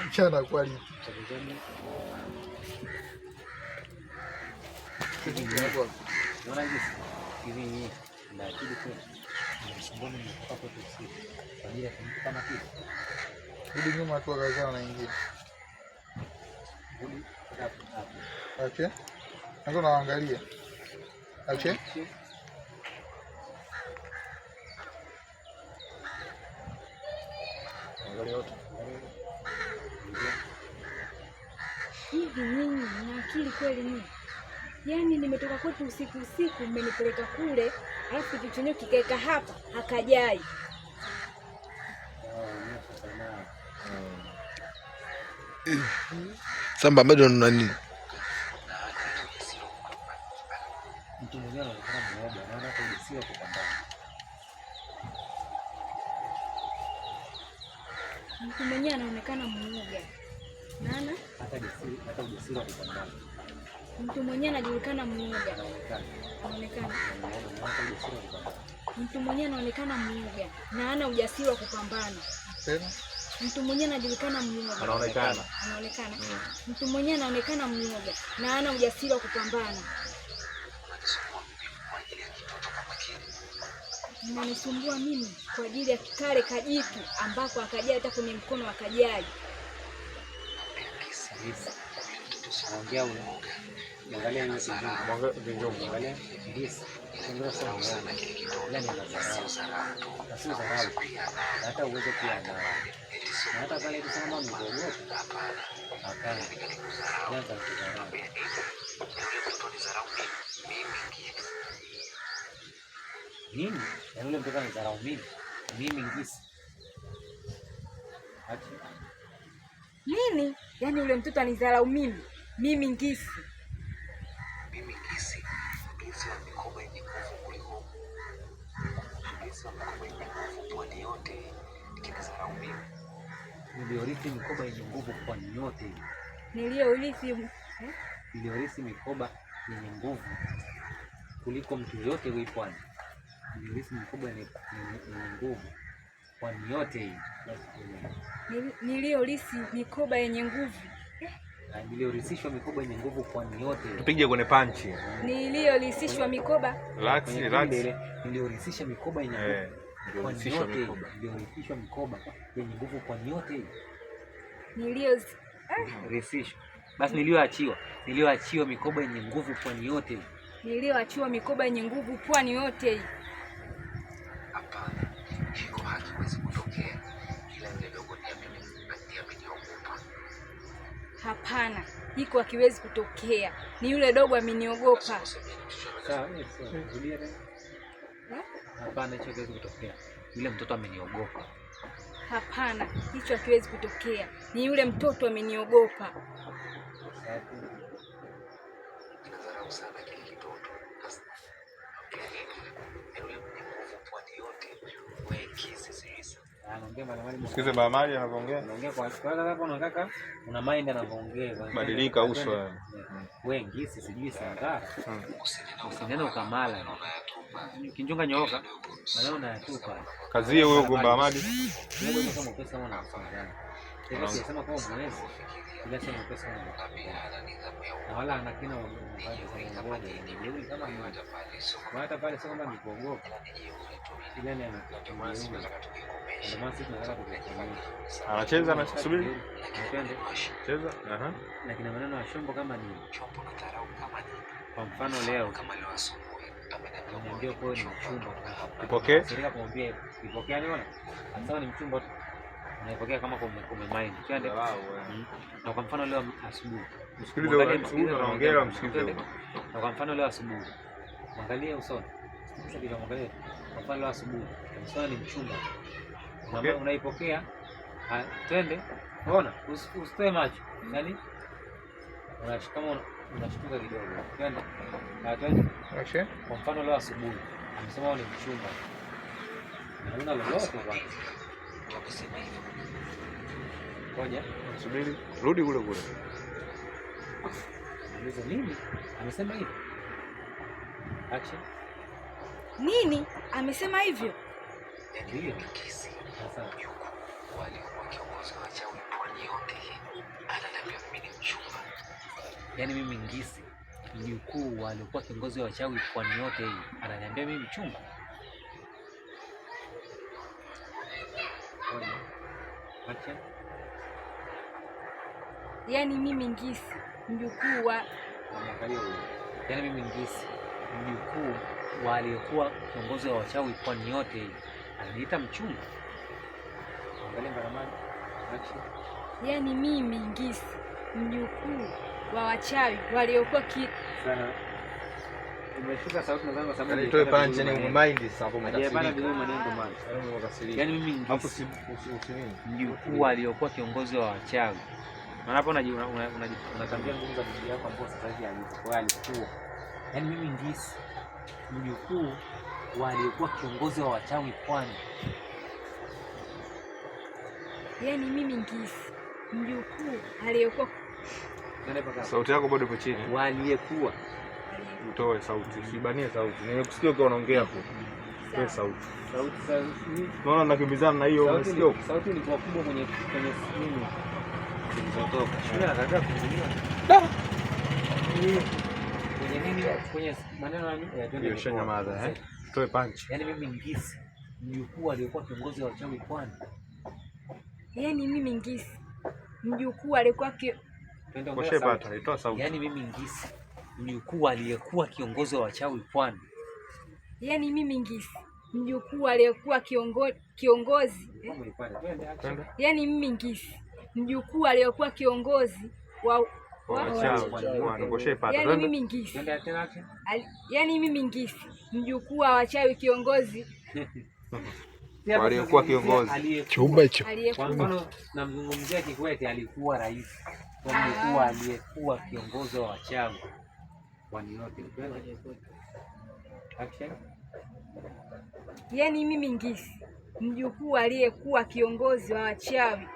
Mchana quality. Unaona hivi ni na akili kwa msamboni ni hapo tu siku. Kwa ajili ya kumpa kama kitu. Rudi nyuma watu wakazaa wanaingia. Rudi hapo. Okay. Naanza naangalia. Okay. Angalia wote. Hivi nyinyi na akili kweli nyinyi? Yaani nimetoka kwetu usiku mmenipeleka kule, alafu kitu chenyewe kikaeka hapa, hakajai. Samba bado na nini? Mtu mwenyewe anaonekana mmoja, anaona kwa hisia kupambana. Mtu mwenyewe anaonekana mmoja. Nana? Hata ujasiri wa kupambana. Mtu mwenyewe anajulikana mmoja. Anaonekana. Mtu mwenyewe anaonekana mmoja na hana ujasiri wa kupambana. Tena? Mtu mwenyewe anajulikana mmoja. Anaonekana. Mtu mwenyewe anaonekana mmoja na hana ujasiri wa kupambana. Mnanisumbua mimi kwa ajili ya kikale kajitu ambako akajai hata kwenye mkono akajai. Anaongea ule. Angalia hiyo sisi. Angalia ndisi. Sio sana sana. Ila ni lazima. Sio dharau. Hata uweze pia na hata pale kusema mgogo. Hapana. Kwanza kudharau. Nini? Yule mtoto anadharau mimi. Mimi ndisi. Nini? Yaani yule mtoto anidharau mimi. Mimi ngisi. Mimi ngisi. Ngisi wa mikoba yenye nguvu kuliko. Ngisi wa mikoba yenye nguvu pwani yote. Nikinidharau mimi. Niliorithi mikoba yenye nguvu pwani yote. Niliorithi mikoba yenye nguvu kuliko mtu yote huyu pwani. Niliorithi mikoba yenye nguvu pwani yote hii. Niliorithi mikoba yenye nguvu. Niliorisishwa mikoba yenye nguvu pwani yote. Tupige kwenye panchi. Niliorisishwa mikoba. Niliorisisha mikoba yenye nguvu. Niliorisishwa mikoba yenye nguvu pwani yote. Niliorisishwa. Basi nilioachiwa mikoba yenye nguvu pwani yote. Nilioachiwa mikoba yenye nguvu pwani yote. Hapana. Hiko hakiwezi kutokea. Ila ile dogo ni ameniogopa. Hapana, hiko hakiwezi kutokea. Ni yule dogo ameniogopa. Sawa, rudia. Hapana, hicho hakiwezi kutokea. Yule mtoto ameniogopa. Hapana, hicho hakiwezi kutokea. Ni yule mtoto ameniogopa. Ninadharau sana kile kitoto. Yule nguvu pwani yote. Wewe kisi sasa. Anaongea mali. Sikize Bamali anaongea. Anaongea kwa sababu hapo unataka una mind anaongea. Badilika uso wewe. Wewe ngisi sijui sangara. Usinena ukamala. Kinjunga nyoka. Maneno unayatupa. Kazi hiyo huyo Gomba Ahmadi. Ndio kama pesa wana mfano. Sema kwa mwezi. Bila sema pesa wana. Na wala anakina kama hata pale sio kama nikuogopa. Ile ni anacheza na subiri. Cheza. Na kina maneno ya shombo kama ni chombo na dharau kama ni. Kwa mfano leo asubuhi ndio kwa ni mchumba. Ipokee. Sirika kumwambia ipokea niona. Sasa ni mchumba unaipokea kama mind. Twende. Na kwa mfano leo asubuhi. Msikilize anaongea msikilize. Na kwa mfano leo asubuhi. Angalia usoni. Sasa bila mwangalia. Kwa mfano leo asubuhi. Usoni ni mchumba. Unaipokea. Twende. Unaona? Usitoe macho. Yaani unashikama unashtuka kidogo. Twende. Twende. Okay. Kwa mfano leo asubuhi. Amesema ni mchumba. Unaona lolote kwanza. Tukisema hivyo. Ngoja, subiri. Rudi kule. Niulize nini? Amesema hivyo. Acha. Nini? Amesema hivyo? Ndio. Sasa walikuwa kiongozi wa chawi pwani yote. Yaani mimi Ngisi mjukuu alikuwa kiongozi wa wachawi pwani yote hii ananiambia mimi mchumba. Yaani mimi Ngisi mjukuu wa yaani mimi Ngisi mjukuu wa aliyekuwa kiongozi wa wachawi pwani yote hii ananiita mchumba. Angalia Ngaramani. Yaani mimi Ngisi mjukuu wa wachawi waliokuwa sana. Umeshika sauti na zangu sababu nitoe punch ni mind sasa kwa mtafsiri. Hapana vile maneno man. Yaani mimi Ngisi mjukuu aliyekuwa kiongozi wa wachawi. Maana hapo unatambia nguvu za bibi yako ambapo sasa hivi alikuwa. Yaani mimi Ngisi mjukuu aliyekuwa kiongozi wa wachawi pwani. Yaani mimi Ngisi mjukuu aliyekuwa sauti yako bado ipo chini. Waliyekuwa utoe sauti, usibanie sauti. Nimekusikia ukiwa unaongea hapo. Toe sauti. Sauti sasa. Unaona nakimbizana na hiyo unasikia? Sauti ilikuwa kubwa kwenye nini? Zilizotoka. Shule anataka kuzuia. Kwenye nini? Kwenye maneno ya twende Shanya madha toe punch. Yaani mimi Ngisi mjukuu aliyekuwa kiongozi wa wachawi pwani. Yaani mimi Ngisi mjukuu alikuwa itoa sauti. Yaani mimi Ngisi mjukuu aliyekuwa kiongozi wa wachawi pwani. Yaani mimi Ngisi mjukuu aliyekuwa kiongozi. Yaani mimi Ngisi mjukuu aliyekuwa kiongozi wa yaani mimi Ngisi. Yaani mimi Ngisi mjukuu wa wachawi kiongozi waliokuwa kiongozi chumba hicho. Kwa mfano namzungumzia Kikwete alikuwa rais, kwa mjukuu aliyekuwa kiongozi wa wachawi pwani yote. Yaani mimi Ngisi mjukuu aliyekuwa kiongozi wa wachawi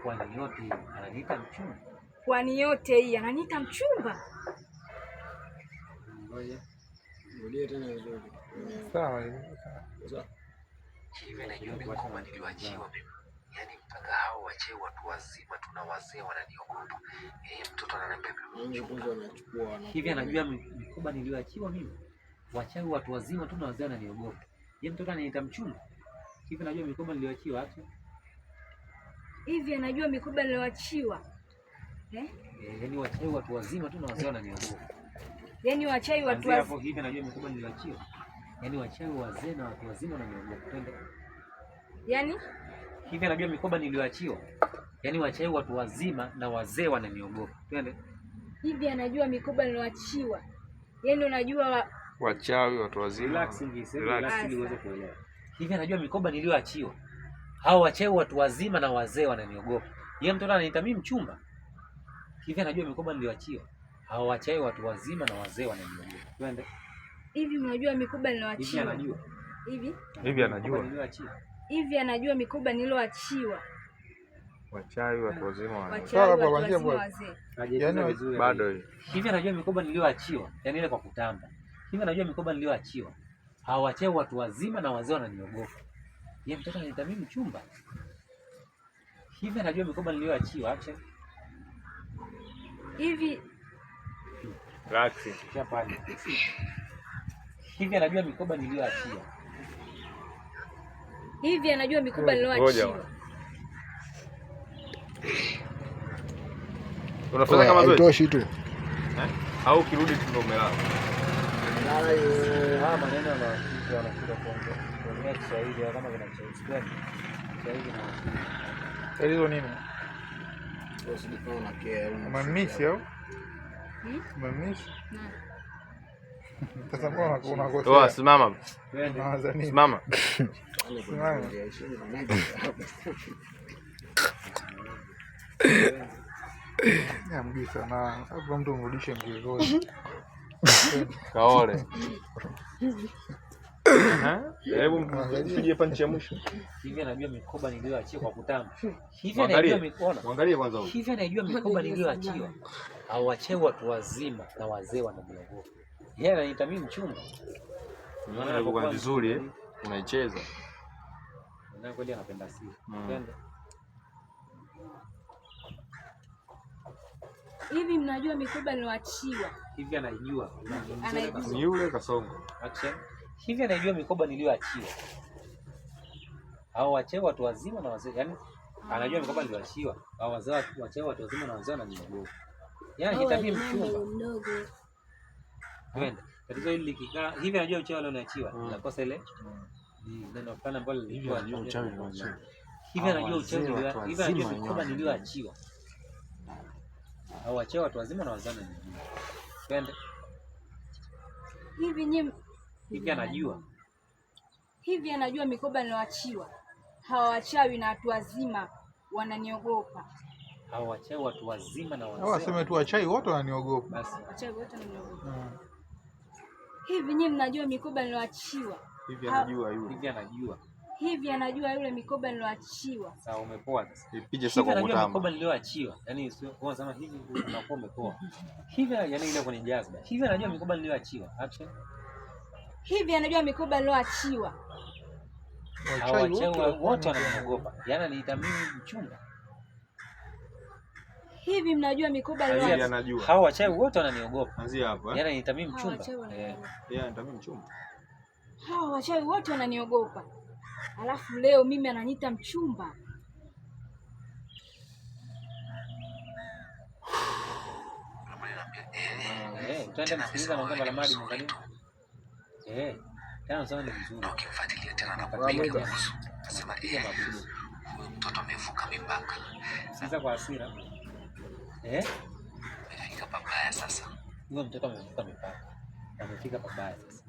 pwani yote ananiita mchumba. Pwani yote hii ananiita mchumba. Ngoja tena vizuri. Sawa. Hivi najua mikoba niliyoachiwa mimi. Yaani mpaka hao wachawi watu wazima tuna wazee wananiogopa. Mtoto ananiambia hivi anajua mikoba niliyoachiwa mimi. Wachawi watu wazima tuna wazee wananiogopa. Yeye mtoto ananiita mchumba. Hivi anajua mikoba niliyoachiwa acha. Hivi anajua mikoba niliyoachiwa. Yaani wachawi watu wazima tuna wazee wananiogopa. Yaani wachawi watu wazima. Hapo hivi anajua mikoba niliyoachiwa. Yaani wachawi wazee na watu wazima wananiogopa. Twende. Yaani hivi anajua mikoba niliyoachiwa. Yaani wachawi watu wazima na wazee wananiogopa. Twende. Hivi anajua mikoba niliyoachiwa. Yaani unajua wachawi watu wazima. Relax ili uweze kuelewa. Hivi anajua mikoba niliyoachiwa. Hao wachawi watu wazima na wazee wananiogopa. Yeye mtoto ananiita mimi mchumba. Hivi anajua mikoba niliyoachiwa. Hao wachawi watu wazima na wazee wananiogopa. Twende. Hivi unajua mikoba niliyoachiwa. Hivi anajua. Hivi anajua. Hivi anajua mikoba niliyoachiwa. Wachawi watu wazima wazee. Yaani bado hiyo. Hivi anajua mikoba niliyoachiwa. Yaani ile kwa kutamba. Hivi anajua mikoba niliyoachiwa. Hao wachawi watu wazima na wazee wananiogopa. Yeye mtoto ananiita mimi mchumba. Hivi anajua mikoba niliyoachiwa. Acha. Hivi Raksi. Chapani. Hivi anajua mikoba niliyoachiwa. Hivi anajua mikoba niliyoachiwa. Unafanya kama zote? Toshi tu. Au kirudi tu umelala. Maneno wanakuja kuongea Kiswahili kama kuna Kiswahili. Kiswahili na Hizo nini? Umemisi au? Umemisi? Sasa mbona unakosea? Toa simama. Simama. Simama. Ya mgisa na hapo mtu mrudishe mgezoni. Kaole. Hebu mpige punch ya mwisho. Hivi anajua mikoba niliyoachiwa kwa kutamba. Hivi anajua mikoba. Muangalie kwanza huko. Hivi anajua mikoba niliyoachiwa. Au wachewe watu wazima na wazee wananiogopa. Yeye ananiita mimi mchumba. Unaona kwa vizuri unaicheza. Na kweli anapenda sifa. Twende. Hivi mnajua mikoba niliyoachiwa? Hivi anaijua? Ni yule Kasongo. Action. Hivi anaijua mikoba niliyoachiwa? Hao wache watu wazima na wazee. Yaani anajua mikoba niliyoachiwa. Hao wazee wache watu wazima na wazee na mdogo. Yaani kitabia mchumba. Twende. Tatizo hili likikaa hivi anajua uchawi leo unaachiwa. Nakosa ile. Ni neno fulani ambalo lilikuwa uchawi unaachiwa. Hivi anajua uchawi hivi anajua mikoba niliyoachiwa. Hao wache watu wazima na wazee na mdogo. Twende. Hivi anajua. Hivi anajua mikoba niliyoachiwa. Hawa wachawi na watu wazima wananiogopa. Hao wachawi watu wazima na wazee. Hao waseme tu wachawi wote wananiogopa. Basi. Wachawi wote wananiogopa. Hivi nyinyi mnajua mikoba niliyoachiwa? Hivi anajua yule. Hivi anajua. Hivi anajua yule mikoba niliyoachiwa. Sawa, umepoa sasa. Ipige sasa kwa mtama. Mikoba niliyoachiwa. Yaani sio kwa sema hivi unakuwa umepoa. Hivi yaani ile kwenye jazba. Hivi anajua mikoba niliyoachiwa. Action. Hivi anajua mikoba niliyoachiwa. Wachawi wote wananiogopa. Yaani aniita mimi mchumba. Hivi mnajua mikoba niliyoachiwa. Hao wachawi wote wananiogopa. Anzia hapo Yaani aniita mimi mchumba. Aniita mimi mchumba. Hao wachawi wote wananiogopa. Alafu leo mimi ananiita mchumba. Twende msikiliza naongea mara madi mwangalie. Tena unasema ni vizuri. Ukimfuatilia tena na kupiga mabusu. Nasema huyu mtoto amevuka mipaka. Sasa kwa hasira. Amefika pabaya sasa. Huyo mtoto amevuka mipaka. Amefika pabaya sasa.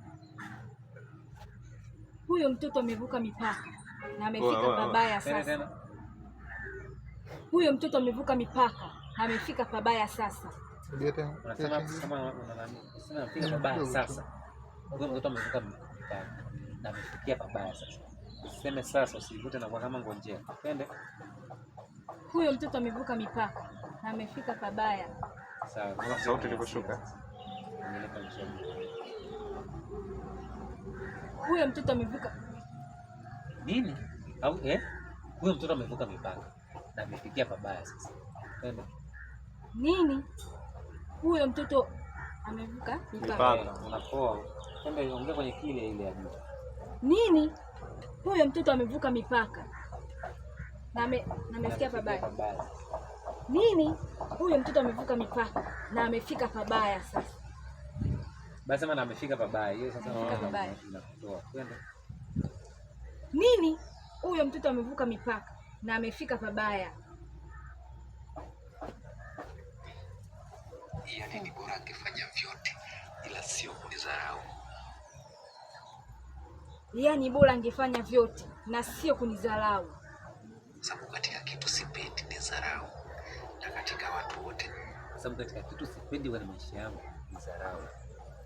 Huyo mtoto amevuka mipaka na amefika pabaya sasa. Huyo mtoto amevuka mipaka na amefika pabaya sasa. Unasema kama unafika pabaya sasa. Huyo mtoto amevuka mipaka na amefikia pabaya sasa. Usiseme sasa, usivute na kwa kama ngonjea. Twende. Huyo mtoto amevuka mipaka na amefika pabaya. Sawa. Sauti iliposhuka. Huyo mtoto amevuka nini? Au huyo mtoto amevuka mipaka na amefikia pabaya sasa. Twende. Nini? Huyo mtoto amevuka mipaka. Unapoa. Twende ongea kwenye kile ile ya juu. Nini? Huyo mtoto amevuka mipaka na amefikia pabaya. Nini? Huyo mtoto amevuka mipaka na amefika pabaya sasa. Basi sema na amefika pabaya. Hiyo sasa amefika pabaya. Inakutoa. Twende. Nini? Huyo mtoto amevuka mipaka na amefika pabaya. Yaani ni bora angefanya vyote ila sio kunidharau. Yaani bora angefanya vyote na sio kunidharau. Sababu katika kitu sipendi ni dharau. Na katika watu wote. Sababu katika kitu sipendi kwenye maisha yangu ni dharau.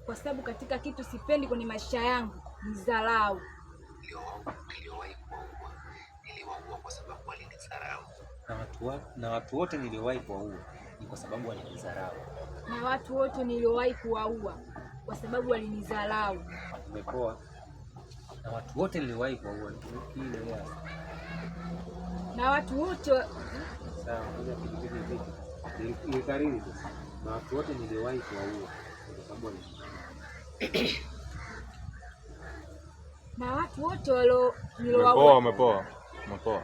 Kwa sababu katika kitu sipendi kwenye maisha yangu ni dharau. Niliwahi kuwaua. Niliwaua kwa sababu walinidharau. Na watu wote niliwahi kuwaua ni kwa sababu walinidharau. Na watu wote niliwahi kuwaua kwa sababu walinidharau. Umepoa. Na watu wote niliwahi kuwaua ile ya. Na watu wote sawa, ngoja tupige vipi. Ile kariri tu. Na watu wote niliwahi kuwaua kwa sababu walinidharau. Na watu wote niliowaua. Umepoa.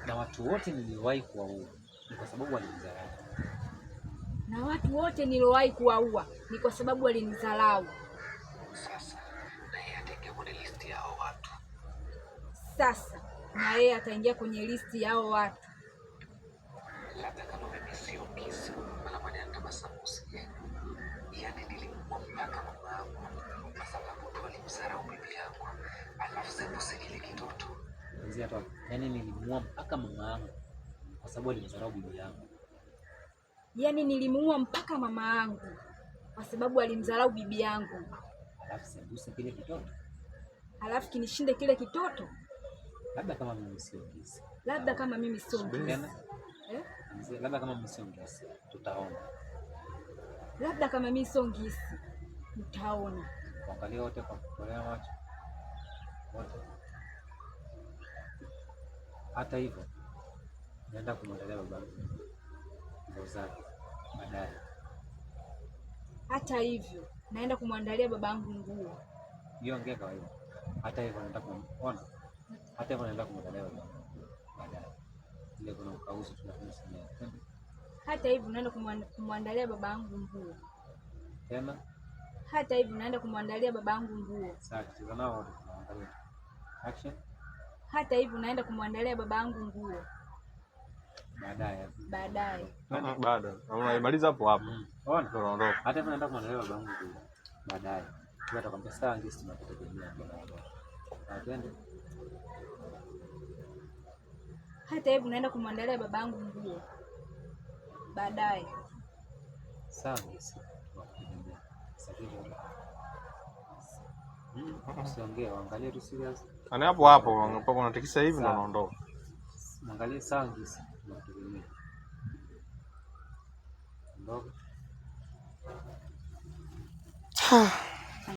Na watu wote niliwahi kuwaua ni kwa sababu walinidharau. Na watu wote niliowahi kuwaua ni kwa sababu walinidharau. Sasa na yeye ataingia kwenye listi ya hao watu. Sasa na yeye ataingia kwenye listi ya hao watu. Labda kama mimi sio kisa kama ni tabasamu usije. Yaani nilimua mpaka mama yangu kwa sababu tu alimdharau bibi yangu. Alafu sasa kile kitoto. Anzia tu. Yaani nilimua mpaka mama yangu kwa sababu alimdharau bibi yangu. Yaani nilimuua mpaka mama yangu kwa sababu alimdharau bibi yangu. Alafu sembuse kile kitoto. Alafu kinishinde kile kitoto. Labda kama mimi sio kisa. Labda kama mimi sio kisa. Labda kama mimi sio kisa. Tutaona. Labda kama mimi sio kisa. Tutaona. Angalia wote kwa kutolea macho. Wote. Hata hivyo naenda kumwandalia babangu nguo zake baadaye. Hata hivyo naenda kumwandalia babangu nguo. Hiyo ongea kawaida. Hata hivyo naenda kumuona. Hata hivyo naenda kumwandalia babangu baadaye. Ile kuna ukauzi tunafanya sana. Hata hivyo naenda kumwandalia babangu nguo. Tena? Hata hivyo naenda kumwandalia babangu nguo. Sasa tukianza nao tunaangalia. Action. Hata hivyo naenda kumwandalia babangu nguo. Baadaye. Baada. Unamaliza hapo hapo. Ona. Tunaondoka. Hata hivyo naenda kumwandalia babangu nguo. Baadaye. Kwa atakwambia sawa ngisi tunakutegemea bwana. Twende. Hata hivyo naenda kumwandalia babangu nguo. Baadaye. Sawa ngisi tunakutegemea. Sasa usiongee, angalia tu serious. Ana hapo hapo mpaka unatikisa hivi na unaondoka. Angalia sawa ngisi tunakutegemea. Ndogo.